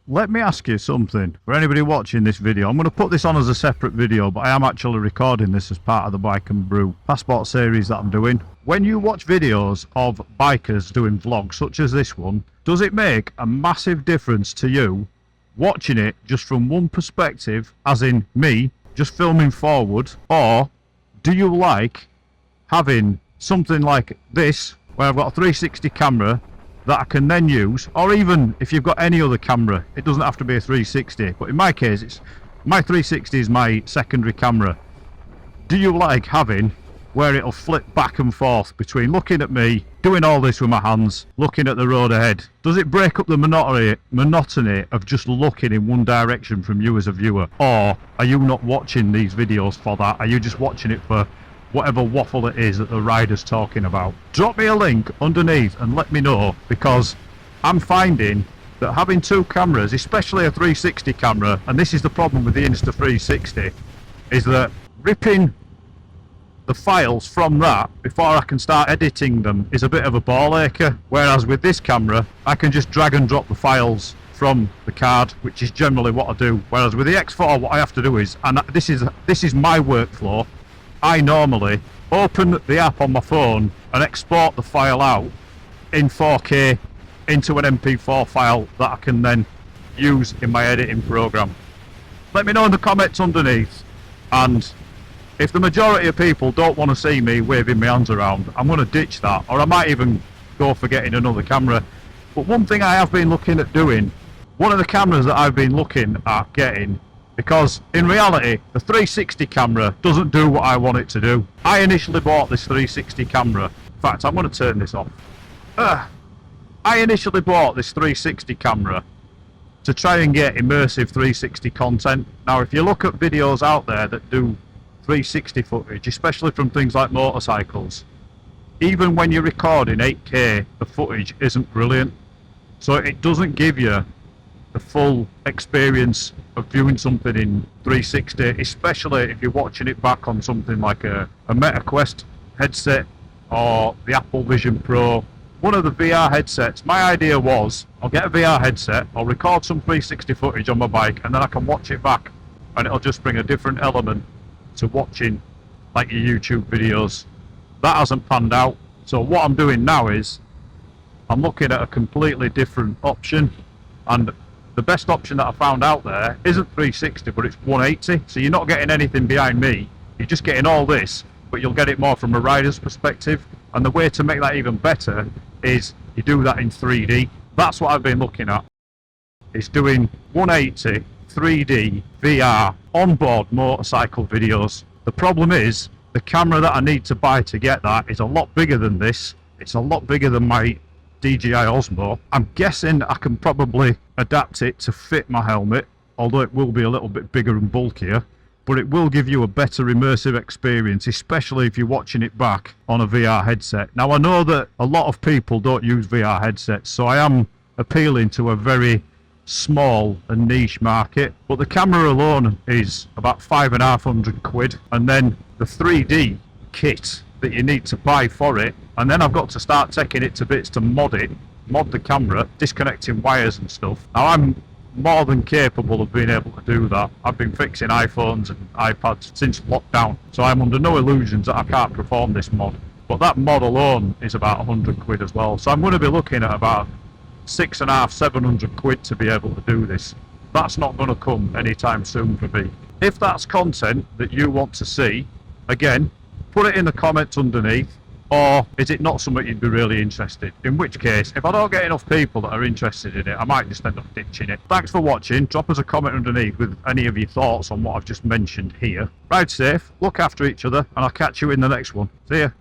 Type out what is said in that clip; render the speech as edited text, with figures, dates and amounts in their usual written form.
Let me ask you something. For anybody watching this video, I'm going to put this on as a separate video, but I am actually recording this as part of the Bike and Brew Passport series that I'm doing. When you watch videos of bikers doing vlogs such as this one, does it make a massive difference to you watching it just from one perspective, as in me, just filming forward, or do you like having something like this, where I've got a 360 camera that I can then use, or even if you've got any other camera, it doesn't have to be a 360, but in my case, it's my 360 is my secondary camera. Do you like having where it'll flip back and forth between looking at me, doing all this with my hands, looking at the road ahead? Does it break up the monotony of just looking in one direction from you as a viewer? Or are you not watching these videos for that? Are you just watching it for whatever waffle it is that the rider's talking about? Drop me a link underneath and let me know, because I'm finding that having two cameras, especially a 360 camera, and this is the problem with the Insta360, is that ripping the files from that before I can start editing them is a bit of a ball acher, whereas with this camera I can just drag and drop the files from the card, which is generally what I do. Whereas with the X4, what I have to do is, and this is my workflow, I normally open the app on my phone and export the file out in 4K into an MP4 file that I can then use in my editing program. Let me know in the comments underneath, and if the majority of people don't want to see me waving my hands around, I'm going to ditch that, or I might even go for getting another camera. But one thing I have been looking at doing, one of the cameras that I've been looking at getting, because in reality the 360 camera doesn't do what I want it to do. I initially bought this 360 camera, in fact I'm going to turn this off. I initially bought this 360 camera to try and get immersive 360 content. Now if you look at videos out there that do 360 footage, especially from things like motorcycles, even when you record in 8K, the footage isn't brilliant, so it doesn't give you the full experience of viewing something in 360, especially if you're watching it back on something like a MetaQuest headset or the Apple Vision Pro, one of the VR headsets. My idea was, I'll get a VR headset, I'll record some 360 footage on my bike, and then I can watch it back, and it'll just bring a different element to watching like your YouTube videos. That hasn't panned out, so what I'm doing now is I'm looking at a completely different option, and the best option that I found out there isn't 360, but it's 180, so you're not getting anything behind me, you're just getting all this, but you'll get it more from a rider's perspective. And the way to make that even better is you do that in 3D. That's what I've been looking at, is doing 180 3D VR onboard motorcycle videos. The problem is the camera that I need to buy to get that is a lot bigger than this. It's a lot bigger than my DJI Osmo. I'm guessing I can probably adapt it to fit my helmet, although it will be a little bit bigger and bulkier, but it will give you a better immersive experience, especially if you're watching it back on a VR headset. Now I know that a lot of people don't use VR headsets, so I am appealing to a very small and niche market, but the camera alone is about £550, and then the 3D kit that you need to buy for it, and then I've got to start taking it to bits to mod the camera, disconnecting wires and stuff. Now I'm more than capable of being able to do that. I've been fixing iPhones and iPads since lockdown, so I'm under no illusions that I can't perform this mod. But that mod alone is about £100 as well, so I'm going to be looking at about £650–700 to be able to do this. That's not going to come anytime soon for me. If that's content that you want to see, again, put it in the comments underneath. Or is it not something you'd be really interested in? In which case, if I don't get enough people that are interested in it, I might just end up ditching it. Thanks for watching. Drop us a comment underneath with any of your thoughts on what I've just mentioned here. Ride safe, look after each other, and I'll catch you in the next one. See ya.